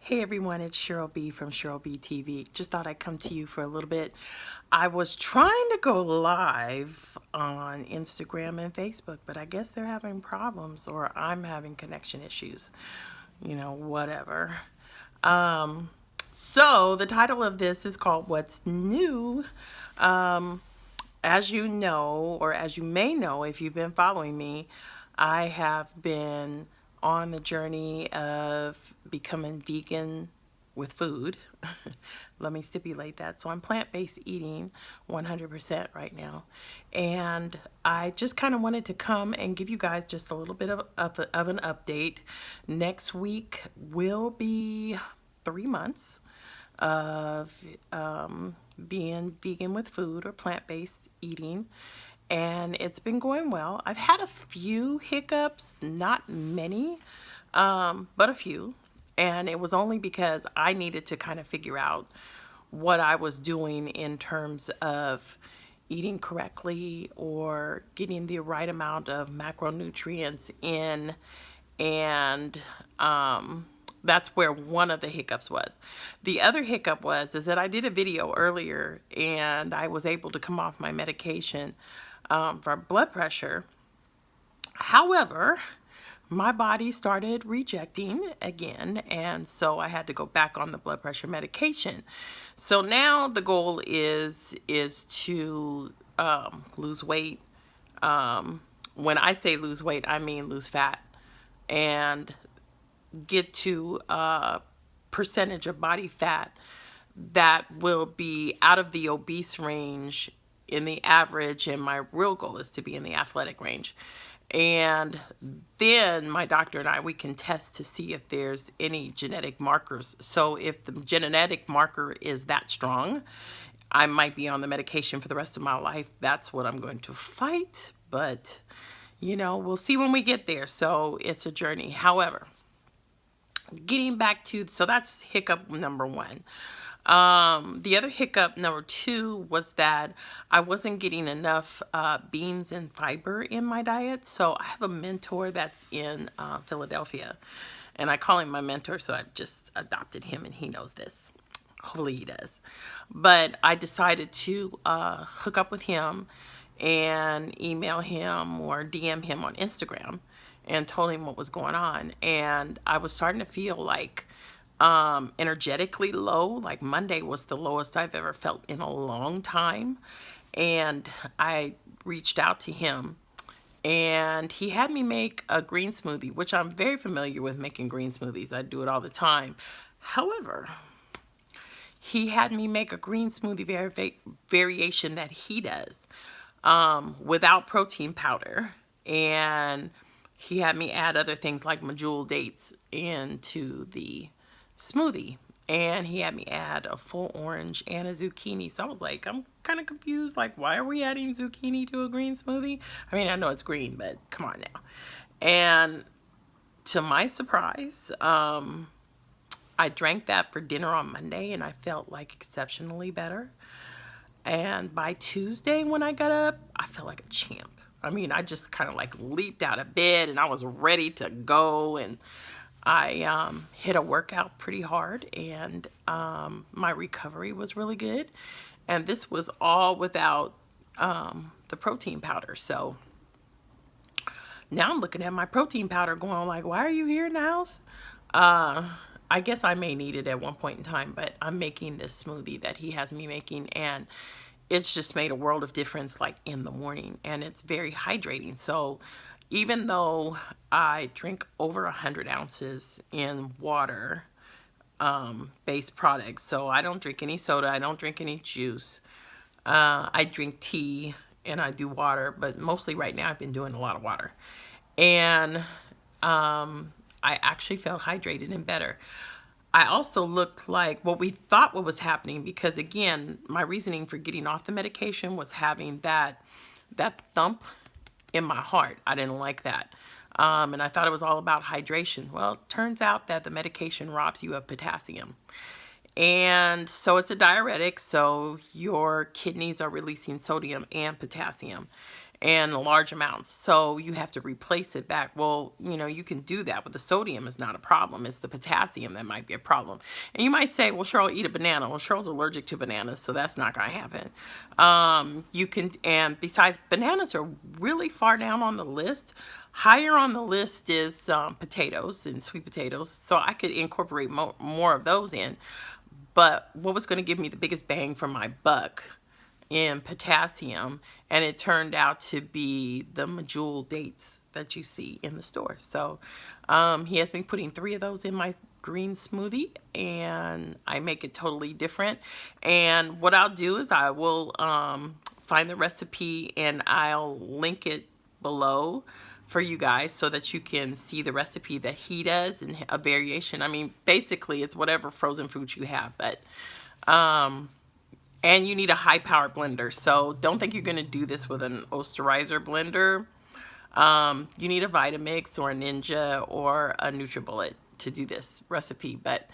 Hey everyone, it's Cheryl B from Cheryl B TV. Just thought I'd come to you for a little bit. I was trying to go live on Instagram and Facebook, but I guess they're having problems or I'm having connection issues. Whatever. Um, so the title of this is called What's New? Um, as you know, or as you may know if you've been following me, I have been on the journey of becoming vegan with food. Let me stipulate that. So I'm plant-based eating 100% right now. And I just kind of wanted to come and give you guys just a little bit of an update. Next week will be 3 months of being vegan with food or plant-based eating, and it's been going well. I've had a few hiccups, not many, but a few, and it was only because I needed to kind of figure out what I was doing in terms of eating correctly or getting the right amount of macronutrients in, and that's where one of the hiccups was. The other hiccup is that I did a video earlier and I was able to come off my medication for blood pressure. However, my body started rejecting again, and so I had to go back on the blood pressure medication. So now the goal is to lose weight. When I say lose weight, I mean lose fat and get to a percentage of body fat that will be out of the obese range in the average, and my real goal is to be in the athletic range. And then my doctor and we can test to see if there's any genetic markers. So if the genetic marker is that strong, I might be on the medication for the rest of my life. That's what I'm going to fight, but we'll see when we get there. So it's a journey. However, getting back to, so that's hiccup number one. The other hiccup number two was that I wasn't getting enough beans and fiber in my diet. So I have a mentor that's in Philadelphia, and I call him my mentor, so I just adopted him and he knows this. Hopefully he does. But I decided to hook up with him and email him or DM him on Instagram and told him what was going on. And I was starting to feel like energetically low. Like Monday was the lowest I've ever felt in a long time. And I reached out to him and he had me make a green smoothie, which I'm very familiar with making green smoothies. I do it all the time. However, he had me make a green smoothie variation that he does without protein powder. And he had me add other things like medjool dates into the smoothie. And he had me add a full orange and a zucchini. So I was like, I'm kind of confused. Like, why are we adding zucchini to a green smoothie? I mean, I know it's green, but come on now. And to my surprise, I drank that for dinner on Monday and I felt like exceptionally better. And by Tuesday when I got up, I felt like a champ. I mean, I just kind of like leaped out of bed and I was ready to go. And I hit a workout pretty hard, and my recovery was really good. And this was all without the protein powder. So now I'm looking at my protein powder going like, why are you here in the house? I guess I may need it at one point in time, but I'm making this smoothie that he has me making, and it's just made a world of difference like in the morning, and it's very hydrating. So even though I drink over 100 ounces in water based products, so I don't drink any soda, I don't drink any juice, I drink tea and I do water, but mostly right now I've been doing a lot of water. And I actually felt hydrated and better. I also looked like what we thought what was happening, because again, my reasoning for getting off the medication was having that thump in my heart. I didn't like that. And I thought it was all about hydration. Well, it turns out that the medication robs you of potassium. And so it's a diuretic, so your kidneys are releasing sodium and potassium. in large amounts. So you have to replace it back. Well, you can do that, but the sodium is not a problem. It's the potassium that might be a problem. And you might say, well, Cheryl, eat a banana. Well, Cheryl's allergic to bananas, so that's not going to happen. You can, and besides, bananas are really far down on the list. Higher on the list is potatoes and sweet potatoes. So I could incorporate more of those in. But what was going to give me the biggest bang for my buck in potassium, and it turned out to be the medjool dates that you see in the store. So he has been putting 3 of those in my green smoothie, and I make it totally different. And what I'll do is I will find the recipe and I'll link it below for you guys so that you can see the recipe that he does and a variation. I mean, basically it's whatever frozen fruits you have, but and you need a high power blender. So don't think you're going to do this with an Osterizer blender. You need a Vitamix or a Ninja or a NutriBullet to do this recipe, but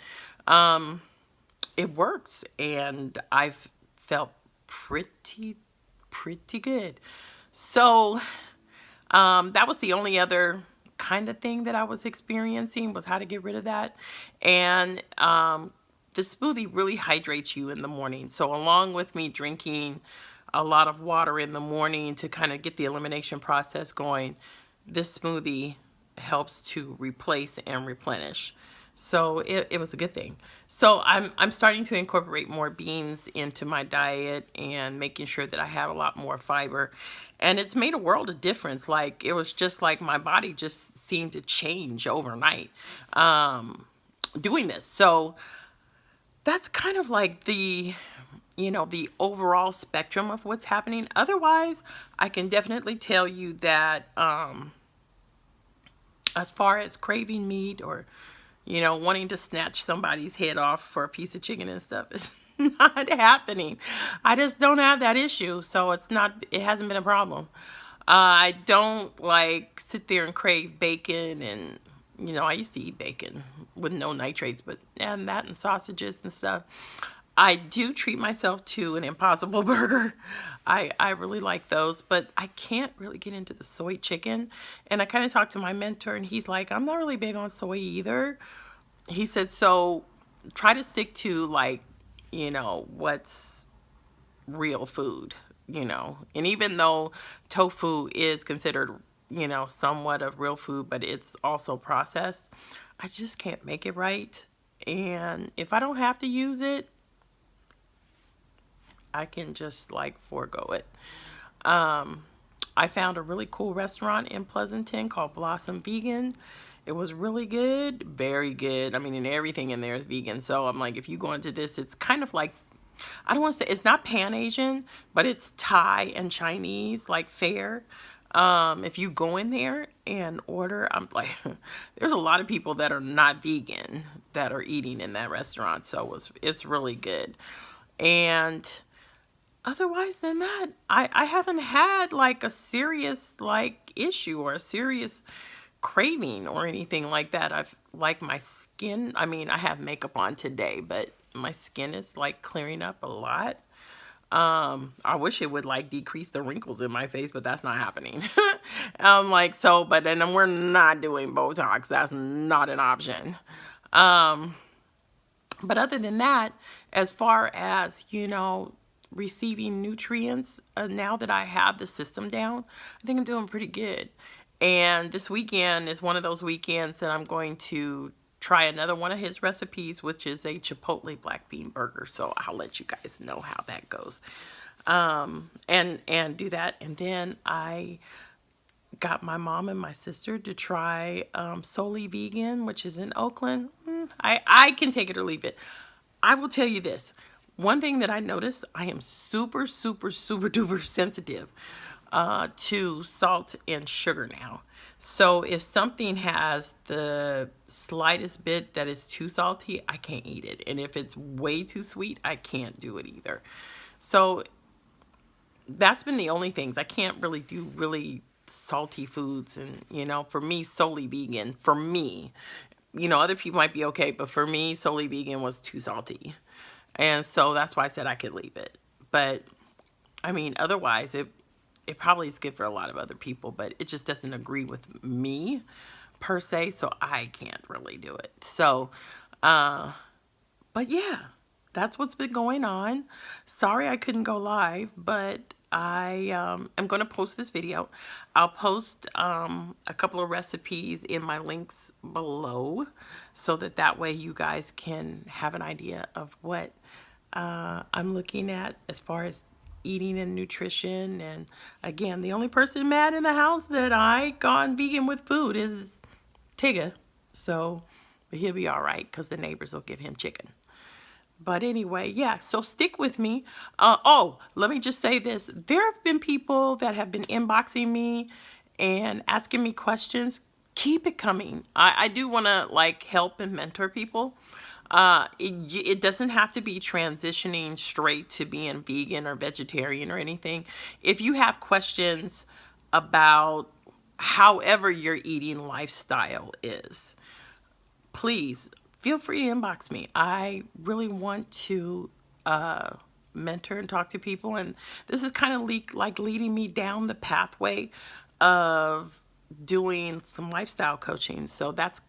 it works, and I've felt pretty good. So that was the only other kind of thing that I was experiencing, was how to get rid of that. And the smoothie really hydrates you in the morning. So along with me drinking a lot of water in the morning to kind of get the elimination process going, this smoothie helps to replace and replenish. So it was a good thing. So I'm starting to incorporate more beans into my diet and making sure that I have a lot more fiber. And it's made a world of difference. Like, it was just like my body just seemed to change overnight doing this. So that's kind of like the overall spectrum of what's happening. Otherwise, I can definitely tell you that as far as craving meat or wanting to snatch somebody's head off for a piece of chicken and stuff, it's not happening. I just don't have that issue, so it hasn't been a problem. I don't like sit there and crave bacon, and I used to eat bacon with no nitrates, but and that and sausages and stuff. I do treat myself to an Impossible Burger. I really like those, but I can't really get into the soy chicken. And I kind of talked to my mentor, and he's like, I'm not really big on soy either. He said, so try to stick to what's real food, And even though tofu is considered, somewhat of real food, but it's also processed, I just can't make it right. And if I don't have to use it, I can just forego it. I found a really cool restaurant in Pleasanton called Blossom Vegan. It was really good, very good. I mean, and everything in there is vegan. So I'm like, if you go into this, it's kind of like, I don't want to say, it's not Pan Asian, but it's Thai and Chinese, fare. If you go in there and order, I'm like, there's a lot of people that are not vegan that are eating in that restaurant. So it's really good. And otherwise than that, I haven't had a serious issue or a serious craving or anything like that. I've my skin, I mean, I have makeup on today, but my skin is clearing up a lot. I wish it would decrease the wrinkles in my face, but that's not happening. But then we're not doing Botox. That's not an option. But other than that, as far as, receiving nutrients, now that I have the system down, I think I'm doing pretty good. And this weekend is one of those weekends that I'm going to try another one of his recipes, which is a Chipotle black bean burger. So I'll let you guys know how that goes. And do that. And then I got my mom and my sister to try Solely Vegan, which is in Oakland. I can take it or leave it. I will tell you this. One thing that I noticed, I am super, super, super duper sensitive to salt and sugar now. So if something has the slightest bit that is too salty, I can't eat it. And if it's way too sweet, I can't do it either. So that's been the only things. I can't really do really salty foods. And, for me, Solely Vegan, for me, other people might be okay, but for me, Solely Vegan was too salty. And so that's why I said I could leave it. But I mean, otherwise, it probably is good for a lot of other people, but it just doesn't agree with me per se, so I can't really do it. So, but yeah, that's what's been going on. Sorry I couldn't go live, but I am going to post this video. I'll post a couple of recipes in my links below so that way you guys can have an idea of what I'm looking at as far as eating and nutrition. And again, the only person mad in the house that I gone vegan with food is Tigger. So but he'll be all right because the neighbors will give him chicken. But anyway, yeah, so stick with me. Oh, let me just say this. There have been people that have been inboxing me and asking me questions. Keep it coming. I do want to like help and mentor people. It doesn't have to be transitioning straight to being vegan or vegetarian or anything. If you have questions about however your eating lifestyle is, please feel free to inbox me. I really want to mentor and talk to people, and this is kind of like leading me down the pathway of doing some lifestyle coaching. So that's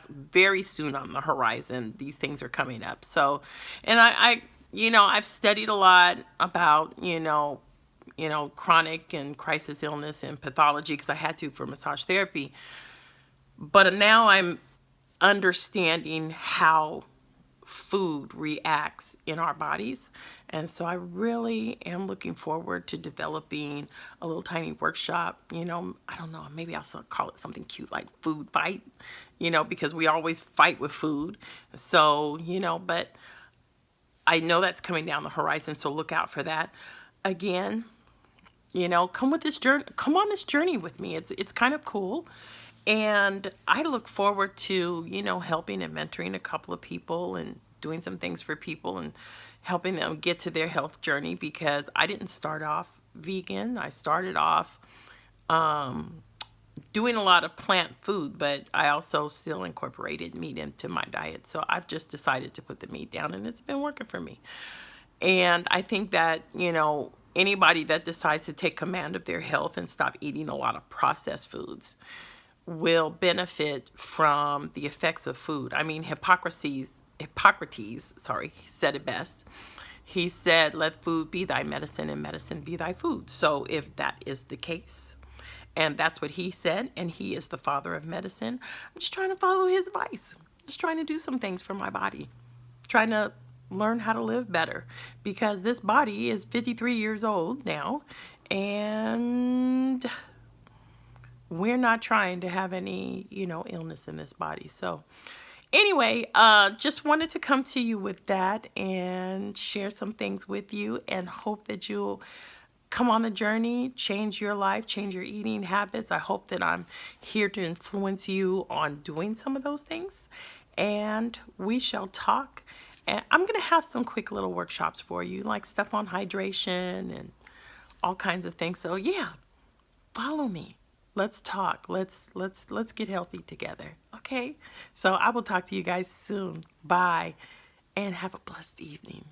very soon on the horizon. These things are coming up. So, and I I've studied a lot about chronic and crisis illness and pathology because I had to for massage therapy. But now I'm understanding how food reacts in our bodies. And so I really am looking forward to developing a little tiny workshop. I don't know, maybe I'll call it something cute like food fight, because we always fight with food. So, but I know that's coming down the horizon. So look out for that. Again, come on this journey with me. It's kind of cool. And I look forward to, helping and mentoring a couple of people and doing some things for people and helping them get to their health journey, because I didn't start off vegan. I started off doing a lot of plant food, but I also still incorporated meat into my diet. So I've just decided to put the meat down, and it's been working for me. And I think that, anybody that decides to take command of their health and stop eating a lot of processed foods will benefit from the effects of food. I mean, Hippocrates, said it best. He said, "Let food be thy medicine and medicine be thy food." So if that is the case, and that's what he said, and he is the father of medicine, I'm just trying to follow his advice. Just trying to do some things for my body. Trying to learn how to live better, because this body is 53 years old now, and we're not trying to have any, illness in this body. So anyway, just wanted to come to you with that and share some things with you, and hope that you'll come on the journey, change your life, change your eating habits. I hope that I'm here to influence you on doing some of those things, and we shall talk. And I'm going to have some quick little workshops for you, like stuff on hydration and all kinds of things. So yeah, follow me. Let's talk. Let's get healthy together. Okay? So I will talk to you guys soon. Bye. And have a blessed evening.